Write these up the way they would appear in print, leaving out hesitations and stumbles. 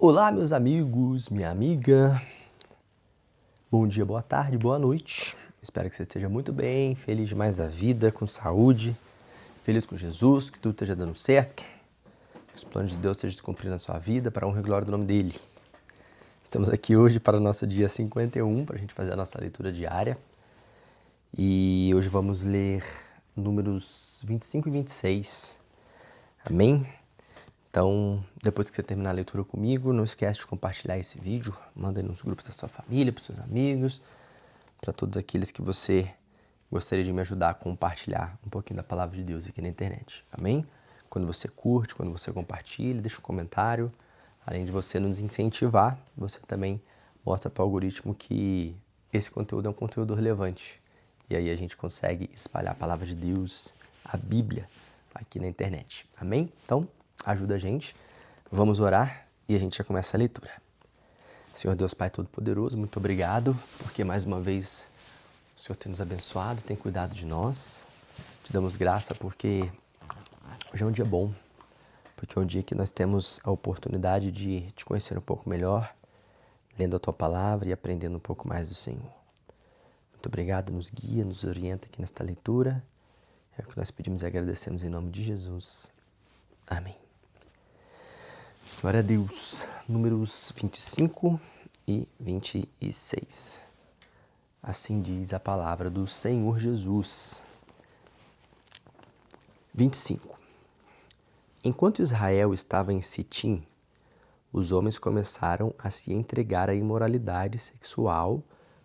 Olá, meus amigos, minha amiga. Bom dia, boa tarde, boa noite. Espero que você esteja muito bem, feliz demais da vida, com saúde, feliz com Jesus, que tudo esteja dando certo, que os planos de Deus estejam se cumprindo na sua vida, para a honra e glória do nome dele. Estamos aqui hoje para o nosso dia 51, para a gente fazer a nossa leitura diária. E hoje vamos ler números 25 e 26. Amém? Então, depois que você terminar a leitura comigo, não esquece de compartilhar esse vídeo, manda aí nos grupos da sua família, para os seus amigos, para todos aqueles que você gostaria de me ajudar a compartilhar um pouquinho da palavra de Deus aqui na internet. Amém? Quando você curte, quando você compartilha, deixa um comentário. Além de você nos incentivar, você também mostra para o algoritmo que esse conteúdo é um conteúdo relevante. E aí a gente consegue espalhar a palavra de Deus, a Bíblia, aqui na internet. Amém? Então, ajuda a gente. Vamos orar e a gente já começa a leitura. Senhor Deus Pai Todo-Poderoso, muito obrigado, porque mais uma vez o Senhor tem nos abençoado, tem cuidado de nós. Te damos graça porque hoje é um dia bom, porque é um dia que nós temos a oportunidade de te conhecer um pouco melhor, lendo a Tua Palavra e aprendendo um pouco mais do Senhor. Muito obrigado, nos guia, nos orienta aqui nesta leitura. É o que nós pedimos e agradecemos em nome de Jesus. Amém. Glória a Deus. Números 25 e 26. Assim diz a palavra do Senhor Jesus. 25. Enquanto Israel estava em Sitim, os homens começaram a se entregar à imoralidade sexual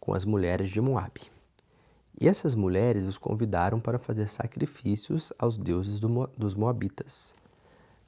com as mulheres de Moabe. E essas mulheres os convidaram para fazer sacrifícios aos deuses dos Moabitas.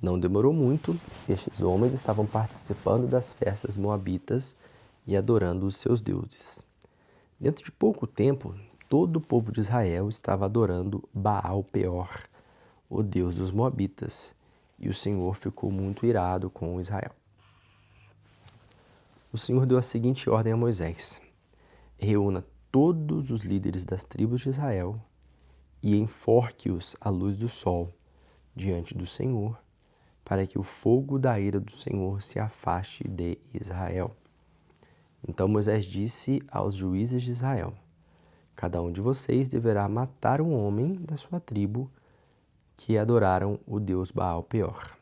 Não demorou muito, estes homens estavam participando das festas moabitas e adorando os seus deuses. Dentro de pouco tempo, todo o povo de Israel estava adorando Baal-Peor, o deus dos moabitas, e o Senhor ficou muito irado com Israel. O Senhor deu a seguinte ordem a Moisés: reúna todos os líderes das tribos de Israel e enforque-os à luz do sol diante do Senhor, para que o fogo da ira do Senhor se afaste de Israel. Então Moisés disse aos juízes de Israel: cada um de vocês deverá matar um homem da sua tribo que adoraram o deus Baal-Peor.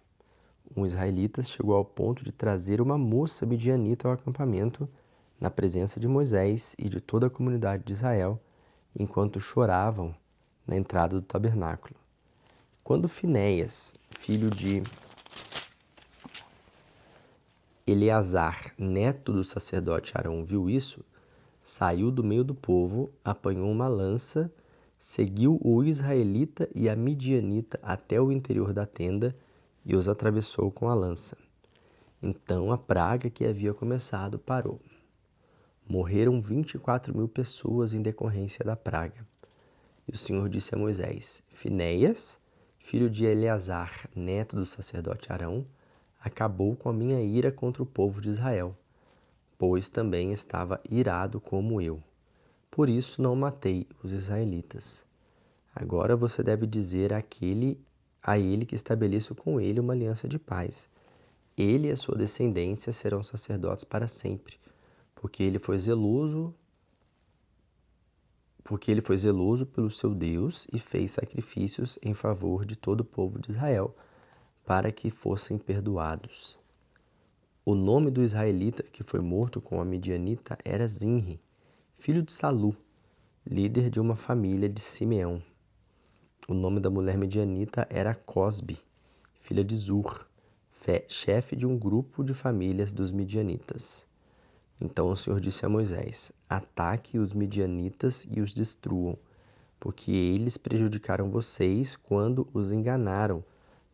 Um israelita chegou ao ponto de trazer uma moça midianita ao acampamento na presença de Moisés e de toda a comunidade de Israel, enquanto choravam na entrada do tabernáculo. Quando Finéias, filho de Eleazar, neto do sacerdote Arão, viu isso, saiu do meio do povo, apanhou uma lança, seguiu o israelita e a midianita até o interior da tenda e os atravessou com a lança. Então a praga que havia começado parou. Morreram 24.000 pessoas em decorrência da praga. E o Senhor disse a Moisés: Finéias, filho de Eleazar, neto do sacerdote Arão, acabou com a minha ira contra o povo de Israel, pois também estava irado como eu. Por isso não matei os israelitas. Agora você deve dizer a ele que estabeleço com ele uma aliança de paz. Ele e a sua descendência serão sacerdotes para sempre, porque ele foi zeloso pelo seu Deus e fez sacrifícios em favor de todo o povo de Israel, para que fossem perdoados. O nome do israelita que foi morto com a midianita era Zinri, filho de Salu, líder de uma família de Simeão. O nome da mulher midianita era Cosbe, filha de Zur, chefe de um grupo de famílias dos midianitas. Então o Senhor disse a Moisés: ataque os midianitas e os destruam, porque eles prejudicaram vocês quando os enganaram,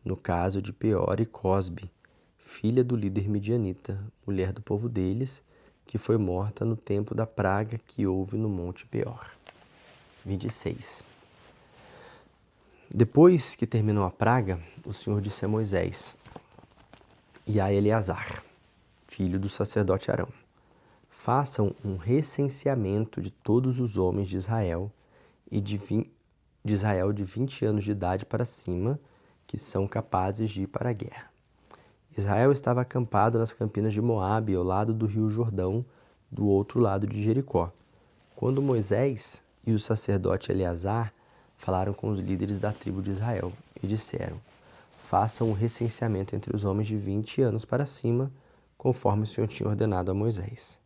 no caso de Peor e Cosbe, filha do líder midianita, mulher do povo deles, que foi morta no tempo da praga que houve no monte Peor. 26. Depois que terminou a praga, o Senhor disse a Moisés e a Eleazar, filho do sacerdote Arão: façam um recenseamento de todos os homens de Israel e de 20 anos de idade para cima, que são capazes de ir para a guerra. Israel estava acampado nas campinas de Moabe, ao lado do rio Jordão, do outro lado de Jericó. Quando Moisés e o sacerdote Eleazar falaram com os líderes da tribo de Israel e disseram: façam um recenseamento entre os homens de 20 anos para cima, conforme o Senhor tinha ordenado a Moisés.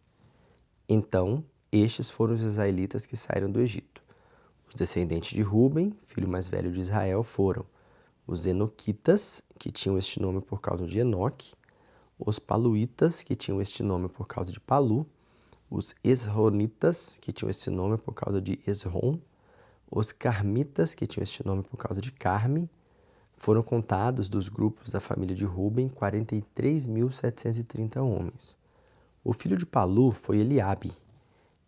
Então, estes foram os israelitas que saíram do Egito. Os descendentes de Ruben, filho mais velho de Israel, foram os enoquitas, que tinham este nome por causa de Enoque, os paluítas, que tinham este nome por causa de Palu, os esronitas, que tinham este nome por causa de Esrom, os carmitas, que tinham este nome por causa de Carme. Foram contados dos grupos da família de Ruben 43.730 homens. O filho de Palu foi Eliabe,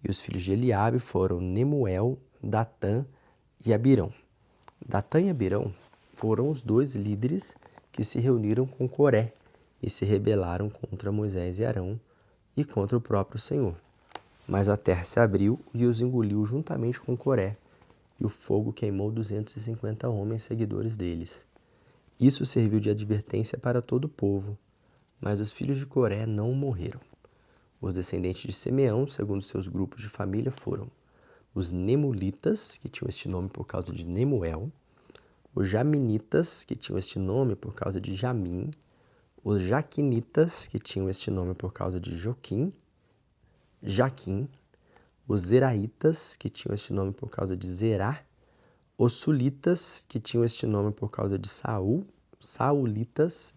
e os filhos de Eliabe foram Nemuel, Datã e Abirão. Datã e Abirão foram os dois líderes que se reuniram com Coré e se rebelaram contra Moisés e Arão e contra o próprio Senhor. Mas a terra se abriu e os engoliu juntamente com Coré, e o fogo queimou 250 homens seguidores deles. Isso serviu de advertência para todo o povo, mas os filhos de Coré não morreram. Os descendentes de Simeão, segundo seus grupos de família, foram os Nemulitas, que tinham este nome por causa de Nemuel, os Jaminitas, que tinham este nome por causa de Jamim, os Jaquinitas, que tinham este nome por causa de Jaquim, os Zeraitas, que tinham este nome por causa de Zerá, os Sulitas, que tinham este nome por causa de Saulitas,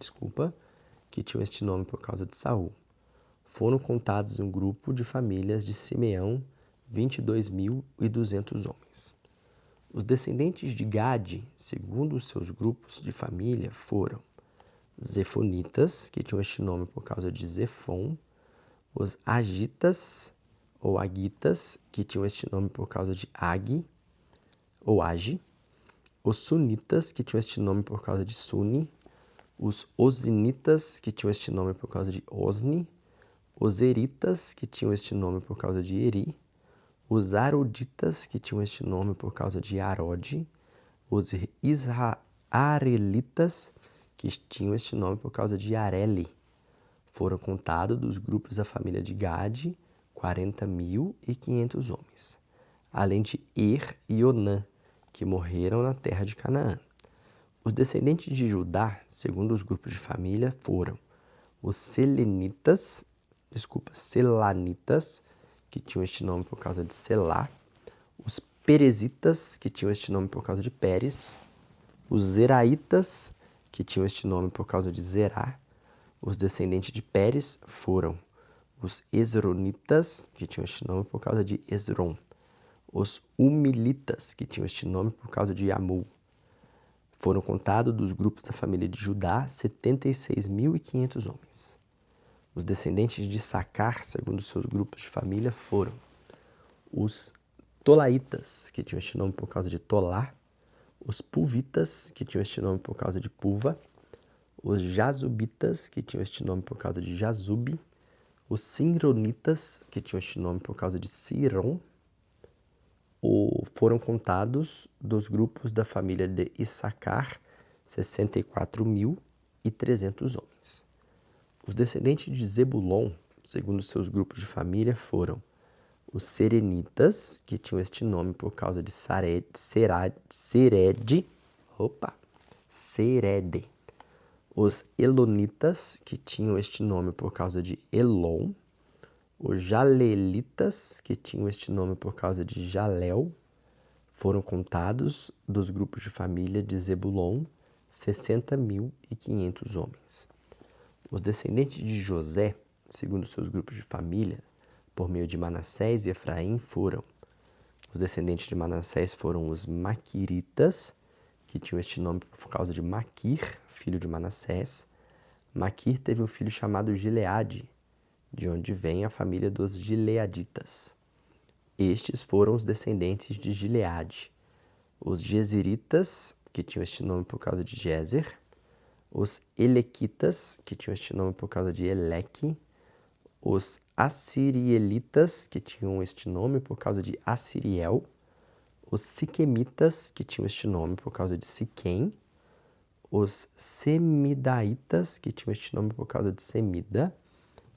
que tinham este nome por causa de Saul. Foram contados um grupo de famílias de Simeão, 22.200 homens. Os descendentes de Gade, segundo os seus grupos de família, foram Zefonitas, que tinham este nome por causa de Zefon, os Agitas, ou Agitas, que tinham este nome por causa de Agi, ou Agi, os Sunitas, que tinham este nome por causa de Suni, os Osinitas, que tinham este nome por causa de Osni, os Eritas, que tinham este nome por causa de Eri, os Aroditas, que tinham este nome por causa de Arode, os Arelitas, que tinham este nome por causa de Areli. Foram contados dos grupos da família de Gade 40.500 homens, além de e Onã, que morreram na terra de Canaã. Os descendentes de Judá, segundo os grupos de família, foram os Selanitas, que tinham este nome por causa de Selá, os Perezitas, que tinham este nome por causa de Pérez, os Zeraitas, que tinham este nome por causa de Zerá. Os descendentes de Pérez foram os Esronitas, que tinham este nome por causa de Esrom, os Umilitas, que tinham este nome por causa de Amul. Foram contados dos grupos da família de Judá 76.500 homens. Os descendentes de Sacar, segundo seus grupos de família, foram os Tolaitas, que tinham este nome por causa de Tolá, os Puvitas, que tinham este nome por causa de Puva, os Jazubitas, que tinham este nome por causa de Jazube, os Sinronitas, que tinham este nome por causa de Siron. Foram contados dos grupos da família de Issacar 64.300 homens. Os descendentes de Zebulon, segundo seus grupos de família, foram os Serenitas, que tinham este nome por causa de Serede, os Elonitas, que tinham este nome por causa de Elon, os Jalelitas, que tinham este nome por causa de Jalel. Foram contados dos grupos de família de Zebulon 60.500 homens. Os descendentes de José, segundo seus grupos de família, por meio de Manassés e Efraim, foram os descendentes de Manassés foram os Maquiritas, que tinham este nome por causa de Maquir, filho de Manassés. Maquir teve um filho chamado Gileade, de onde vem a família dos Gileaditas. Estes foram os descendentes de Gileade, os Jezeritas, que tinham este nome por causa de Jezer, os Elequitas, que tinham este nome por causa de Eleque, os Assirielitas, que tinham este nome por causa de Assiriel, os Siquemitas, que tinham este nome por causa de Siquém, os semidaitas, que tinham este nome por causa de Semida,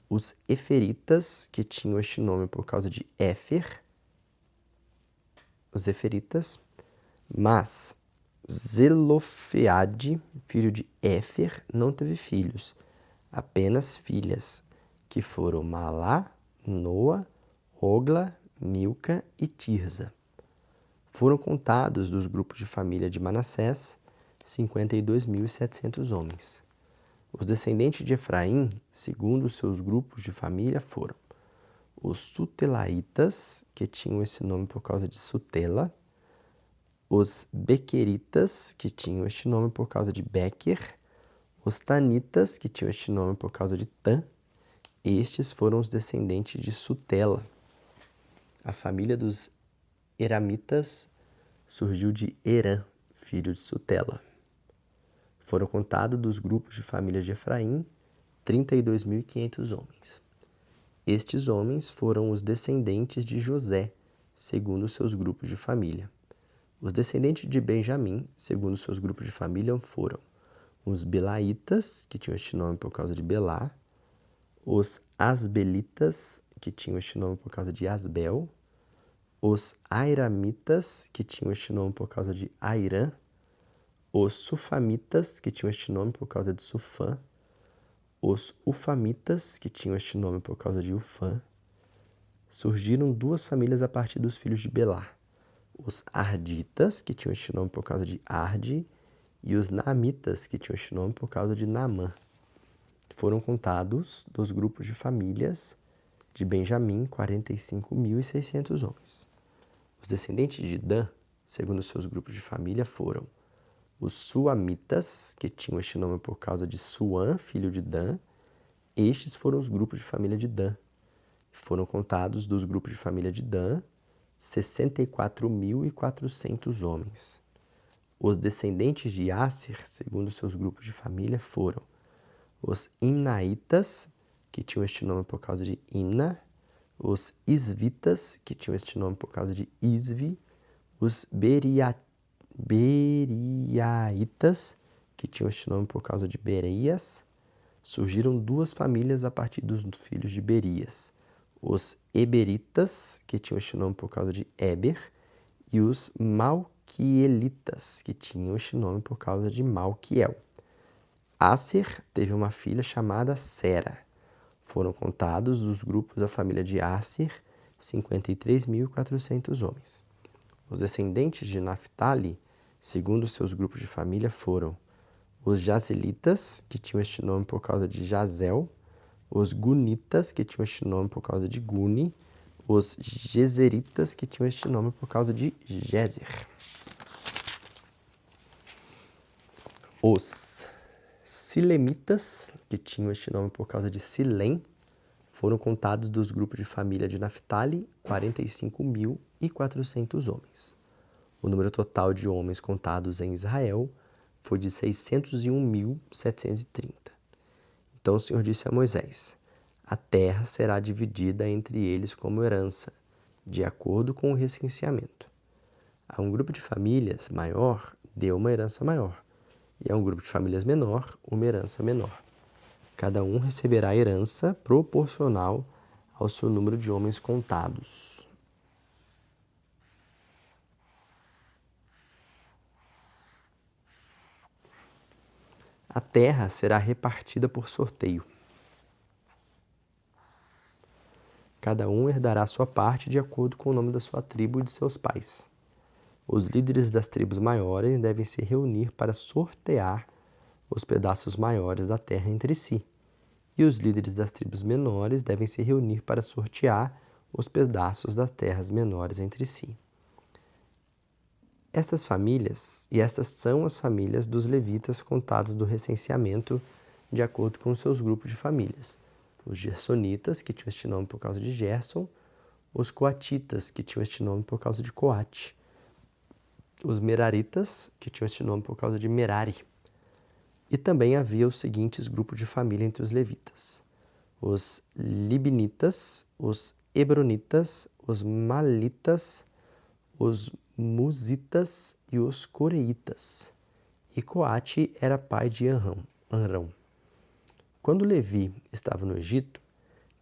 os eferitas, que tinham este nome por causa de Éfer, os eferitas, mas Zelofeade, filho de Éfer, não teve filhos, apenas filhas, que foram Malá, Noa, Ogla, Milca e Tirza. Foram contados dos grupos de família de Manassés 52.700 homens. Os descendentes de Efraim, segundo os seus grupos de família, foram os Sutelaitas, que tinham esse nome por causa de Sutela, os Bequeritas, que tinham este nome por causa de Bequer, os Tanitas, que tinham este nome por causa de Tan. Estes foram os descendentes de Sutela. A família dos Eramitas surgiu de Herã, filho de Sutela. Foram contados dos grupos de família de Efraim 32.500 homens. Estes homens foram os descendentes de José, segundo seus grupos de família. Os descendentes de Benjamim, segundo seus grupos de família, foram os Belaitas, que tinham este nome por causa de Belá, os Asbelitas, que tinham este nome por causa de Asbel, os Airamitas, que tinham este nome por causa de Airã, os Sufamitas, que tinham este nome por causa de Sufã, os Ufamitas, que tinham este nome por causa de Ufã. Surgiram duas famílias a partir dos filhos de Belá, os Arditas, que tinham este nome por causa de Ardi, e os Naamitas, que tinham este nome por causa de Naamã. Foram contados dos grupos de famílias de Benjamim 45.600 homens. Os descendentes de Dan, segundo seus grupos de família, foram os Suamitas, que tinham este nome por causa de Suã, filho de Dan. Estes foram os grupos de família de Dan. Foram contados dos grupos de família de Dan 64.400 homens. Os descendentes de Asser, segundo seus grupos de família, foram os Imnaitas, que tinham este nome por causa de Imna, os Isvitas, que tinham este nome por causa de Isvi, os Beriaitas, que tinham este nome por causa de Bereias. Surgiram duas famílias a partir dos filhos de Berias, os Eberitas, que tinham este nome por causa de Eber, e os Malquielitas, que tinham este nome por causa de Malquiel. Asser teve uma filha chamada Sera. Foram contados dos grupos da família de Asser 53.400 homens. Os descendentes de Naphtali, segundo seus grupos de família, foram os Jazelitas, que tinham este nome por causa de Jazel, os Gunitas, que tinham este nome por causa de Guni, os Gezeritas, que tinham este nome por causa de Gezer. Os Silemitas, que tinham este nome por causa de Silém, foram contados dos grupos de família de Naphtali 45.400 homens. O número total de homens contados em Israel foi de 601.730. Então o Senhor disse a Moisés: a terra será dividida entre eles como herança, de acordo com o recenseamento. A um grupo de famílias maior deu uma herança maior, e a um grupo de famílias menor uma herança menor. Cada um receberá a herança proporcional ao seu número de homens contados. A terra será repartida por sorteio. Cada um herdará sua parte de acordo com o nome da sua tribo e de seus pais. Os líderes das tribos maiores devem se reunir para sortear os pedaços maiores da terra entre si, e os líderes das tribos menores devem se reunir para sortear os pedaços das terras menores entre si. Estas são as famílias dos levitas contados do recenseamento de acordo com seus grupos de famílias. Os gersonitas, que tinham este nome por causa de Gerson, os coatitas, que tinham este nome por causa de Coate, os meraritas, que tinham este nome por causa de Merari. E também havia os seguintes grupos de família entre os levitas: os libnitas, os hebronitas, os malitas, os musitas e os coreitas. e Coate era pai de Amrão. Quando Levi estava no Egito,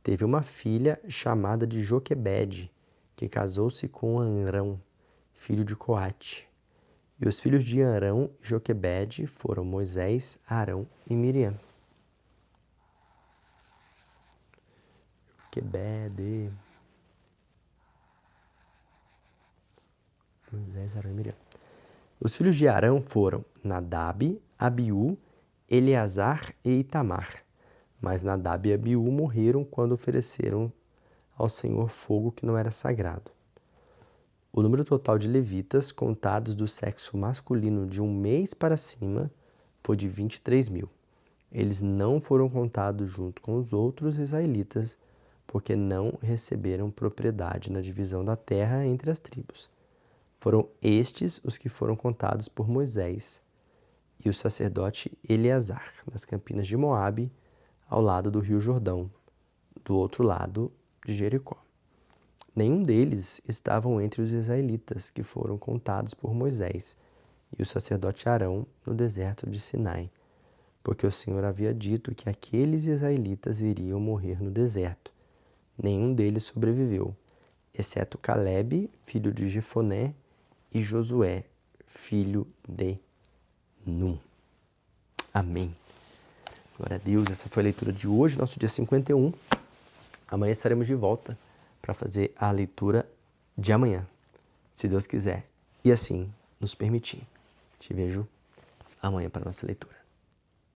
teve uma filha chamada de Joquebede, que casou-se com Amrão, filho de Coate. E os filhos de Amrão e Joquebede foram Moisés, Arão e Miriam. Joquebede, Moisés, Arão e Miriam. Os filhos de Arão foram Nadab, Abiú, Eleazar e Itamar. Mas Nadab e Abiú morreram quando ofereceram ao Senhor fogo que não era sagrado. O número total de levitas contados do sexo masculino de 1 mês para cima foi de 23.000. Eles não foram contados junto com os outros israelitas, porque não receberam propriedade na divisão da terra entre as tribos. Foram estes os que foram contados por Moisés e o sacerdote Eleazar, nas campinas de Moabe, ao lado do rio Jordão, do outro lado de Jericó. Nenhum deles estavam entre os israelitas que foram contados por Moisés e o sacerdote Arão no deserto de Sinai, porque o Senhor havia dito que aqueles israelitas iriam morrer no deserto. Nenhum deles sobreviveu, exceto Calebe, filho de Jefoné, e Josué, filho de Num. Amém. Glória a Deus. Essa foi a leitura de hoje, nosso dia 51. Amanhã estaremos de volta para fazer a leitura de amanhã, se Deus quiser e assim nos permitir. Te vejo amanhã para a nossa leitura.